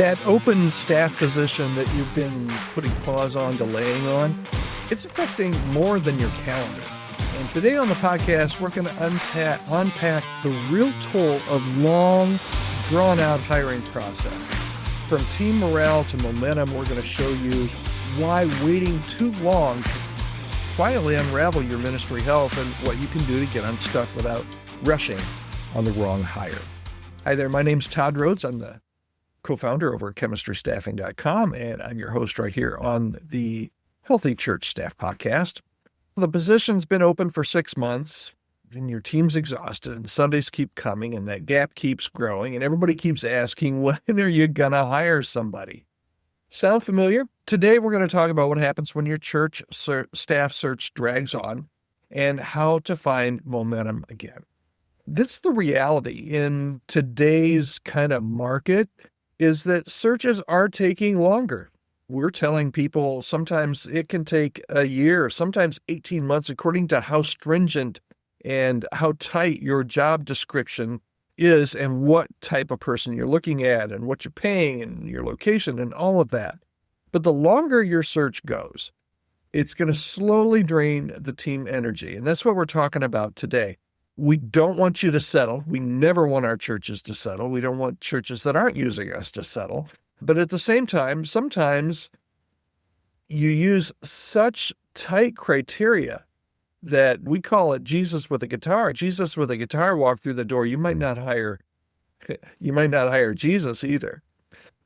That open staff position that you've been putting pause on, delaying on, it's affecting more than your calendar. And today on the podcast, we're going to unpack the real toll of long, drawn-out hiring processes. From team morale to momentum, we're going to show you why waiting too long can quietly unravel your ministry health and what you can do to get unstuck without rushing on the wrong hire. Hi there, my name's Todd Rhoades. I'm the co-founder over at chemistrystaffing.com, and I'm your host right here on the Healthy Church Staff Podcast. The position's been open for 6 months, and your team's exhausted, and Sundays keep coming, and that gap keeps growing, and everybody keeps asking, when are you going to hire somebody? Sound familiar? Today, we're going to talk about what happens when your church staff search drags on and how to find momentum again. That's the reality in today's kind of market, is that searches are taking longer. We're telling people sometimes it can take a year, sometimes 18 months, according to how stringent and how tight your job description is and what type of person you're looking at and what you're paying and your location and all of that. But the longer your search goes, it's going to slowly drain the team energy. And that's what we're talking about today. We don't want you to settle. We never want our churches to settle. We don't want churches that aren't using us to settle. But at the same time, sometimes you use such tight criteria that we call it Jesus with a guitar. Jesus with a guitar walked through the door. You might not hire Jesus either.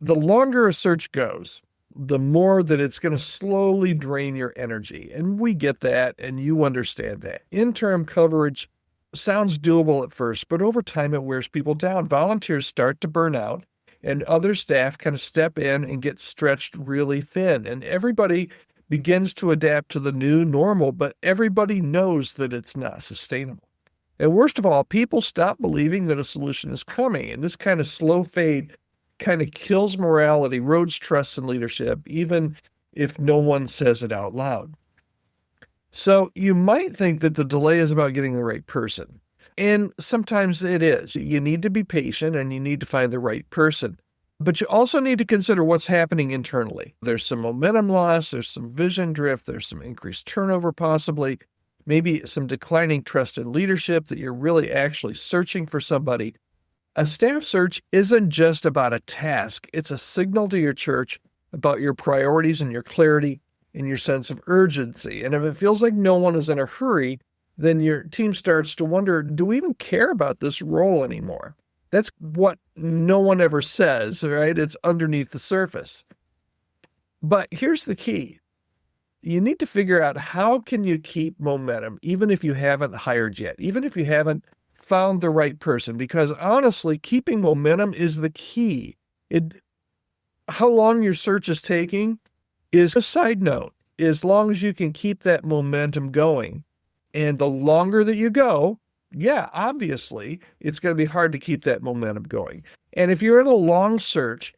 The longer a search goes, the more that it's going to slowly drain your energy. And we get that, and you understand that. Interim coverage sounds doable at first, but over time it wears people down. Volunteers start to burn out, and other staff kind of step in and get stretched really thin. And everybody begins to adapt to the new normal, but everybody knows that it's not sustainable. And worst of all, people stop believing that a solution is coming. And this kind of slow fade kind of kills morality, erodes trust in leadership, even if no one says it out loud. So you might think that the delay is about getting the right person. And sometimes it is. You need to be patient and you need to find the right person. But you also need to consider what's happening internally. There's some momentum loss, there's some vision drift, there's some increased turnover possibly, maybe some declining trust in leadership, that you're really actually searching for somebody. A staff search isn't just about a task. It's a signal to your church about your priorities and your clarity and your sense of urgency. And if it feels like no one is in a hurry, then your team starts to wonder, do we even care about this role anymore? That's what no one ever says, right? It's underneath the surface. But here's the key. You need to figure out, how can you keep momentum even if you haven't hired yet, even if you haven't found the right person? Because honestly, keeping momentum is the key. How long your search is taking is a side note, as long as you can keep that momentum going. And the longer that you go, obviously, it's going to be hard to keep that momentum going. And if you're in a long search,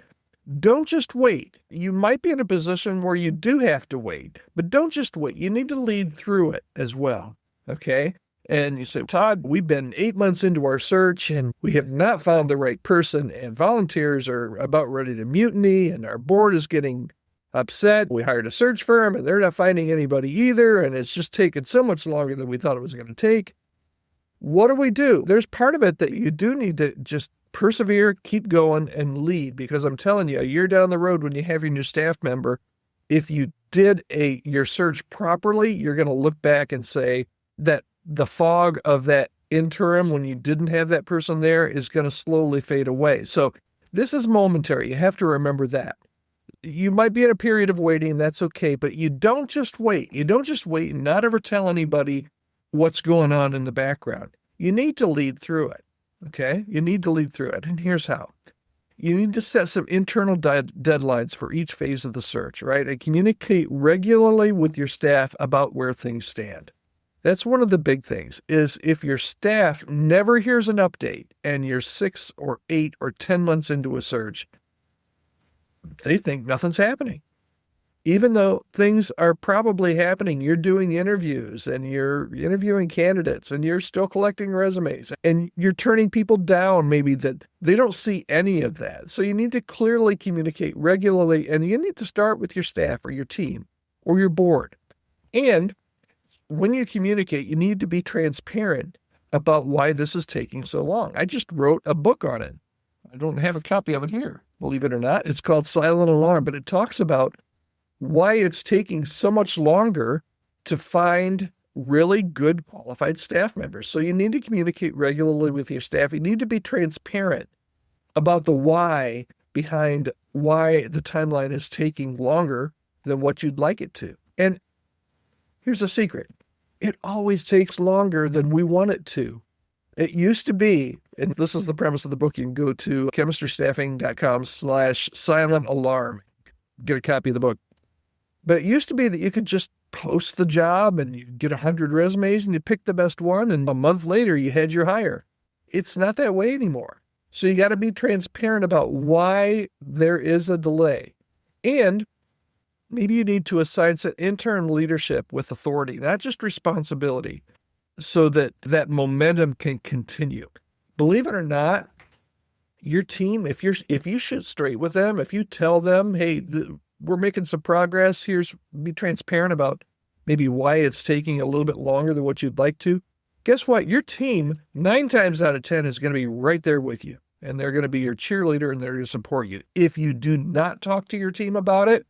don't just wait. You might be in a position where you do have to wait, but don't just wait. You need to lead through it as well, okay? And you say, Todd, we've been 8 months into our search and we have not found the right person, and volunteers are about ready to mutiny, and our board is getting upset. We hired a search firm and they're not finding anybody either, and it's just taken so much longer than we thought it was going to take. What do? There's part of it that you do need to just persevere, keep going, and lead, because I'm telling you, a year down the road when you have your new staff member, if you did your search properly, you're going to look back and say that the fog of that interim, when you didn't have that person there, is going to slowly fade away. So this is momentary. You have to remember that. You might be in a period of waiting, that's okay, but you don't just wait. You don't just wait and not ever tell anybody what's going on in the background. You need to lead through it, okay? You need to lead through it, and here's how. You need to set some internal deadlines for each phase of the search, right? And communicate regularly with your staff about where things stand. That's one of the big things, is if your staff never hears an update and you're 6 or 8 or 10 months into a search, they think nothing's happening. Even though things are probably happening, you're doing interviews and you're interviewing candidates and you're still collecting resumes and you're turning people down, maybe that they don't see any of that. So you need to clearly communicate regularly, and you need to start with your staff or your team or your board. And when you communicate, you need to be transparent about why this is taking so long. I just wrote a book on it. I don't have a copy of it here, believe it or not. It's called Silent Alarm, but it talks about why it's taking so much longer to find really good qualified staff members. So you need to communicate regularly with your staff. You need to be transparent about the why behind why the timeline is taking longer than what you'd like it to. And here's a secret. It always takes longer than we want it to. It used to be, and this is the premise of the book, you can go to chemistrystaffing.com/silent alarm, get a copy of the book. But it used to be that you could just post the job and you get 100 resumes and you pick the best one, and a month later you had your hire. It's not that way anymore. So you got to be transparent about why there is a delay. And maybe you need to assign some interim leadership with authority, not just responsibility, so that that momentum can continue. Believe it or not, your team, if you shoot straight with them, if you tell them, hey, we're making some progress, be transparent about maybe why it's taking a little bit longer than what you'd like to, guess what? Your team, 9 times out of 10, is going to be right there with you. And they're going to be your cheerleader and they're going to support you. If you do not talk to your team about it,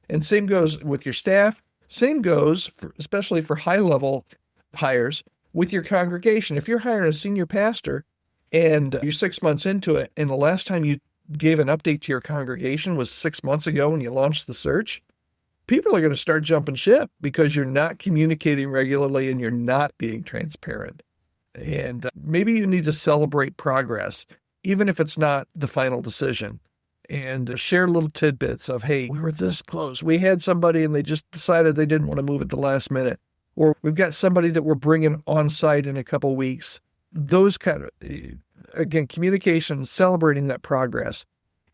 and same goes with your staff, same goes, especially for high-level hires, with your congregation. If you're hiring a senior pastor and you're 6 months into it, and the last time you gave an update to your congregation was 6 months ago when you launched the search, people are going to start jumping ship because you're not communicating regularly and you're not being transparent. And maybe you need to celebrate progress, even if it's not the final decision, and share little tidbits of, hey, we were this close. We had somebody and they just decided they didn't want to move at the last minute. Or we've got somebody that we're bringing on site in a couple of weeks. Those kind of, again, communication, celebrating that progress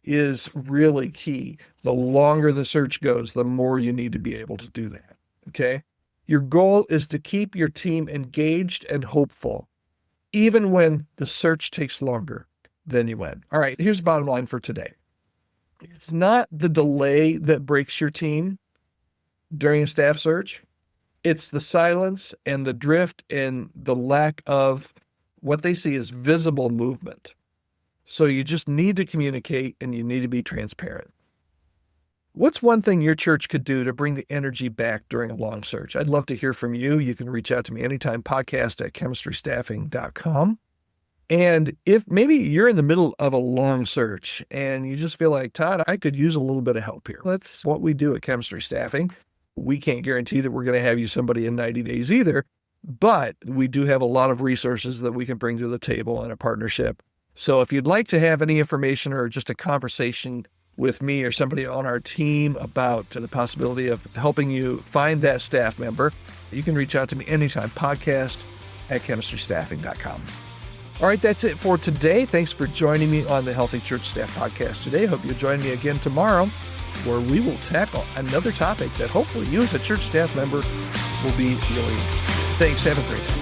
is really key. The longer the search goes, the more you need to be able to do that, okay? Your goal is to keep your team engaged and hopeful, even when the search takes longer than you went. All right, here's the bottom line for today. It's not the delay that breaks your team during a staff search. It's the silence and the drift and the lack of what they see as visible movement. So you just need to communicate and you need to be transparent. What's one thing your church could do to bring the energy back during a long search? I'd love to hear from you. You can reach out to me anytime, podcast@chemistrystaffing.com. And if maybe you're in the middle of a long search and you just feel like, Todd, I could use a little bit of help here. That's what we do at Chemistry Staffing. We can't guarantee that we're going to have you somebody in 90 days either, but we do have a lot of resources that we can bring to the table in a partnership. So if you'd like to have any information or just a conversation with me or somebody on our team about the possibility of helping you find that staff member, you can reach out to me anytime, podcast@chemistrystaffing.com. All right, that's it for today. Thanks for joining me on the Healthy Church Staff Podcast today. Hope you'll join me again tomorrow, where we will tackle another topic that hopefully you as a church staff member will be really interested in. Thanks. Have a great day.